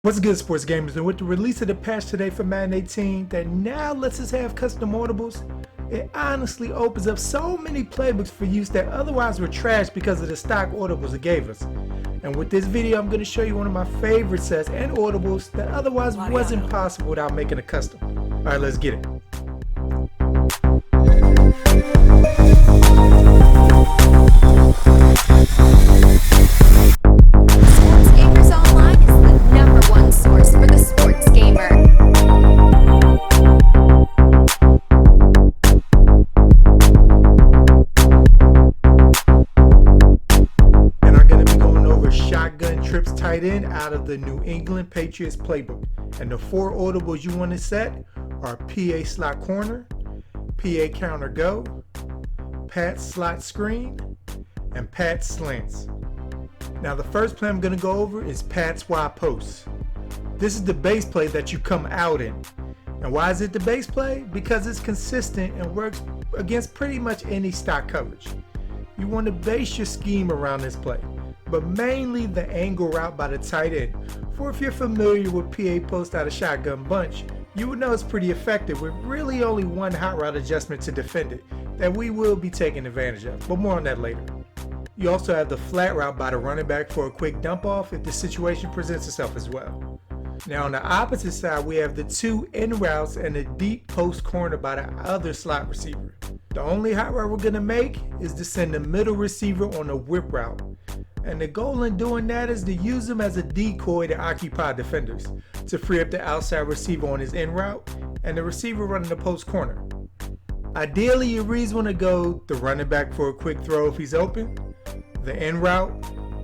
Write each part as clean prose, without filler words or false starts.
What's good, sports gamers? And with the release of the patch today for Madden 18 that now lets us have custom audibles, it honestly opens up so many playbooks for use that otherwise were trashed because of the stock audibles it gave us. And with this video, I'm going to show you one of my favorite sets and audibles that otherwise wasn't possible without making a custom. Alright, let's get it. Trips tight end out of the New England Patriots playbook, and the four audibles you want to set are PA slot corner, PA counter go, Pat slot screen, and Pat slants. Now the first play I'm going to go over is Pat swap post. This is the base play that you come out in. And why is it the base play? Because it's consistent and works against pretty much any stock coverage. You want to base your scheme around this play, but mainly the angle route by the tight end. For if you're familiar with PA post out of shotgun bunch, you would know it's pretty effective with really only one hot route adjustment to defend it that we will be taking advantage of, but more on that later. You also have the flat route by the running back for a quick dump off if the situation presents itself as well. Now on the opposite side, we have the two in routes and the deep post corner by the other slot receiver. The only hot route we're going to make is to send the middle receiver on a whip route. And the goal in doing that is to use him as a decoy to occupy defenders, to free up the outside receiver on his in route and the receiver running the post corner. Ideally, your reads want to go the running back for a quick throw if he's open, the in route,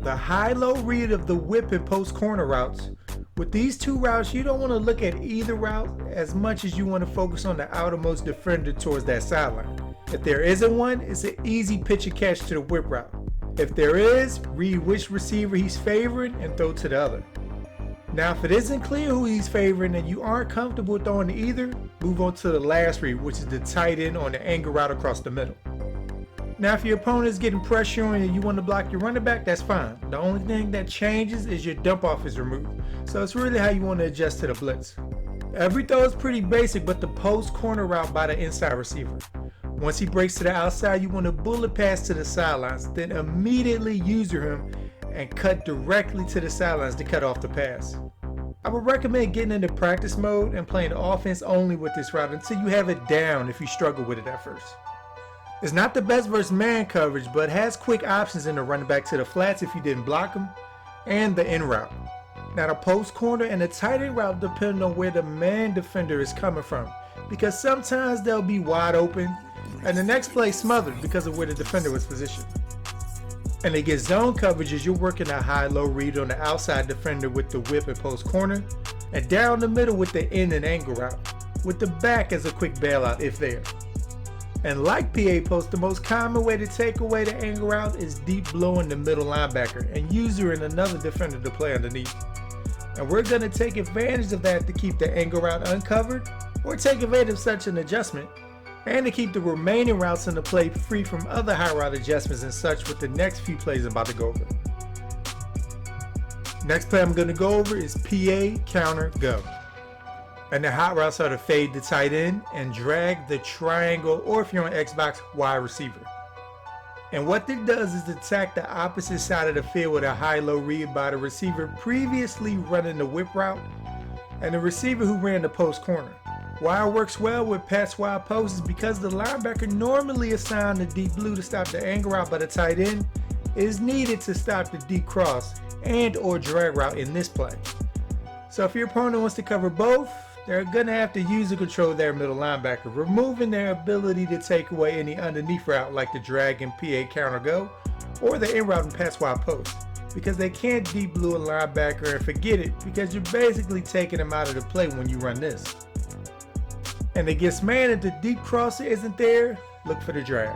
the high-low read of the whip and post corner routes. With these two routes, you don't want to look at either route as much as you want to focus on the outermost defender towards that sideline. If there isn't one, it's an easy pitch and catch to the whip route. If there is, read which receiver he's favoring and throw to the other. Now if it isn't clear who he's favoring and you aren't comfortable throwing to either, move on to the last read, which is the tight end on the angle route across the middle. Now if your opponent is getting pressure on you and you want to block your running back, that's fine. The only thing that changes is your dump off is removed. So it's really how you want to adjust to the blitz. Every throw is pretty basic, but the post corner route by the inside receiver. Once he breaks to the outside, you want to bullet pass to the sidelines, then immediately user him and cut directly to the sidelines to cut off the pass. I would recommend getting into practice mode and playing offense only with this route until you have it down if you struggle with it at first. It's not the best versus man coverage, but has quick options in the running back to the flats if you didn't block him, and the in route. Now the post corner and the tight end route depend on where the man defender is coming from, because sometimes they'll be wide open and the next play smothered because of where the defender was positioned. And to get zone coverages, you're working a high-low read on the outside defender with the whip and post corner, and down the middle with the in and angle route, with the back as a quick bailout if there. And like PA post, the most common way to take away the angle route is deep blowing the middle linebacker and using another defender to play underneath. And we're going to take advantage of that to keep the angle route uncovered, or take advantage of such an adjustment, and to keep the remaining routes in the play free from other high route adjustments and such with the next few plays I'm about to go over. Next play I'm going to go over is PA counter go. And the hot routes are to fade the tight end and drag the triangle, or if you're on Xbox, wide receiver. And what it does is attack the opposite side of the field with a high-low read by the receiver previously running the whip route and the receiver who ran the post corner. Why it works well with Pat swap post is because the linebacker normally assigned the deep blue to stop the angle route by the tight end is needed to stop the deep cross and or drag route in this play. So if your opponent wants to cover both, they're going to have to use and control their middle linebacker, removing their ability to take away any underneath route like the drag and PA counter go or the in route and Pat swap post, because they can't deep blue a linebacker and forget it because you're basically taking them out of the play when you run this. And against man, if the deep crosser isn't there, look for the drag,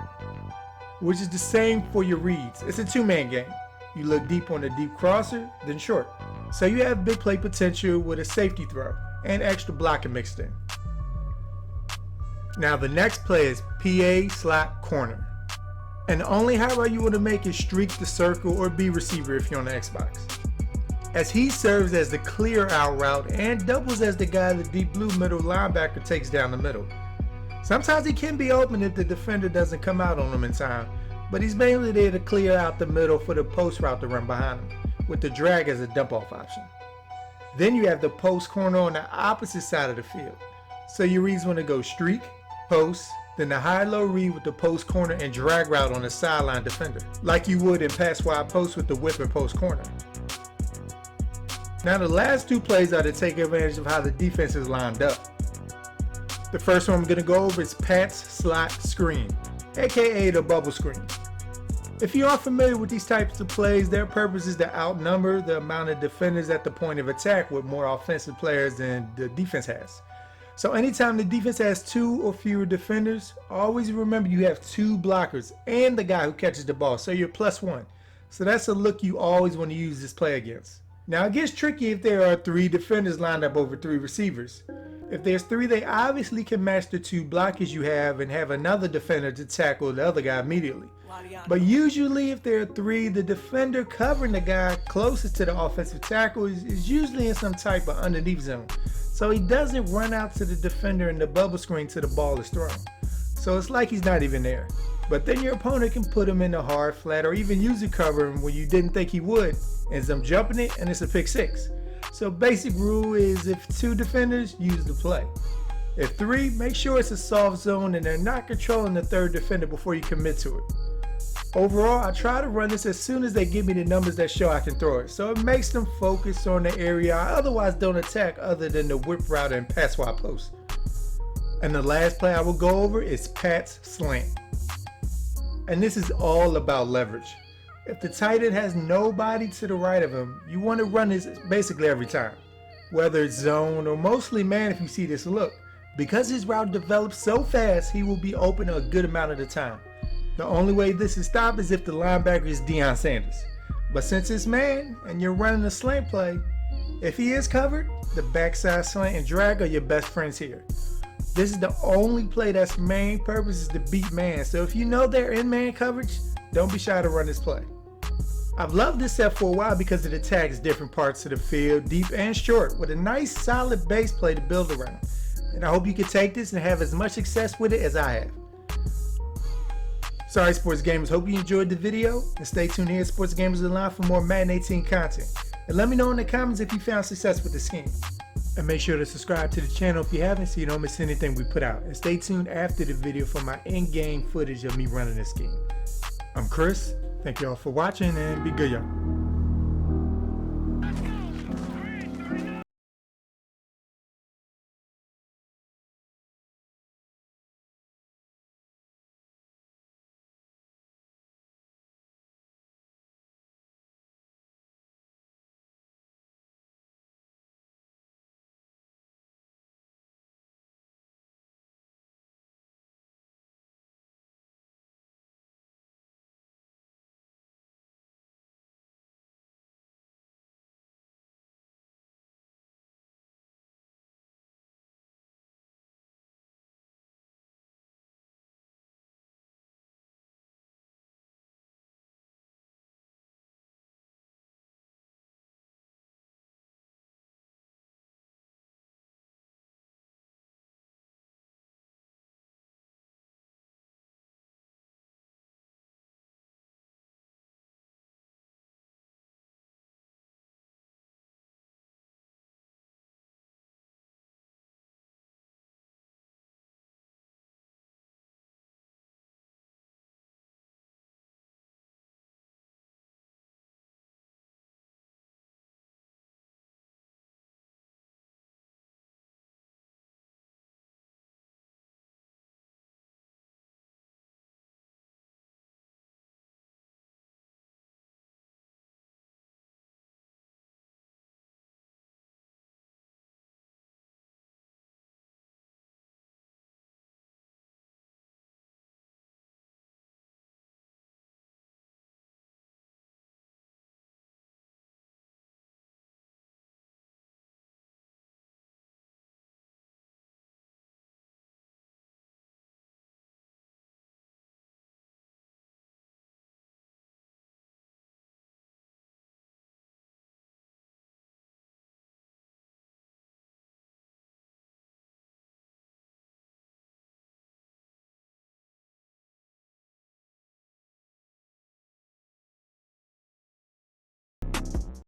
which is the same for your reads. It's a two-man game. You look deep on the deep crosser, then short. So you have big play potential with a safety throw and extra blocking mixed in. Now the next play is PA slot corner. And the only high route you want to make is streak the circle or B receiver if you're on the Xbox. as he serves as the clear out route and doubles as the guy the deep blue middle linebacker takes down the middle. Sometimes he can be open if the defender doesn't come out on him in time, but he's mainly there to clear out the middle for the post route to run behind him, with the drag as a dump off option. Then you have the post corner on the opposite side of the field. So your reads want to go streak, post, then the high-low read with the post corner and drag route on the sideline defender, like you would in pass wide post with the whip and post corner. Now the last two plays are to take advantage of how the defense is lined up. The first one I'm going to go over is Pat's slot screen, aka the bubble screen. If you are familiar with these types of plays, their purpose is to outnumber the amount of defenders at the point of attack with more offensive players than the defense has. So anytime the defense has 2 or fewer defenders, always remember you have 2 blockers and the guy who catches the ball, so you're +1. So that's a look you always want to use this play against. Now it gets tricky if there are 3 defenders lined up over 3 receivers. If there's 3, they obviously can match the 2 blockers you have and have another defender to tackle the other guy immediately. But usually if there are 3, the defender covering the guy closest to the offensive tackle is usually in some type of underneath zone. So he doesn't run out to the defender in the bubble screen till the ball is thrown. So it's like he's not even there. But then your opponent can put him in the hard flat or even use it cover him when you didn't think he would, ends up jumping it and it's a pick 6. So basic rule is if 2 defenders, use the play. If 3, make sure it's a soft zone and they're not controlling the 3rd defender before you commit to it. Overall, I try to run this as soon as they give me the numbers that show I can throw it, so it makes them focus on the area I otherwise don't attack other than the whip route and pass wide post. And the last play I will go over is Pat's slant. And this is all about leverage. If the tight end has nobody to the right of him, you want to run this basically every time. Whether it's zone or mostly man if you see this look. Because his route develops so fast, he will be open a good amount of the time. The only way this is stopped is if the linebacker is Deion Sanders. But since it's man and you're running a slant play, if he is covered, the backside slant and drag are your best friends here. This is the only play that's main purpose is to beat man. So if you know they're in man coverage, don't be shy to run this play. I've loved this set for a while because it attacks different parts of the field, deep and short, with a nice solid base play to build around. And I hope you can take this and have as much success with it as I have. Sorry sports gamers, hope you enjoyed the video and stay tuned here at Sports Gamers Online for more Madden 18 content. And let me know in the comments if you found success with the scheme. And make sure to subscribe to the channel if you haven't so you don't miss anything we put out. And stay tuned after the video for my in-game footage of me running this scheme. I'm Chris, thank you all for watching and be good y'all.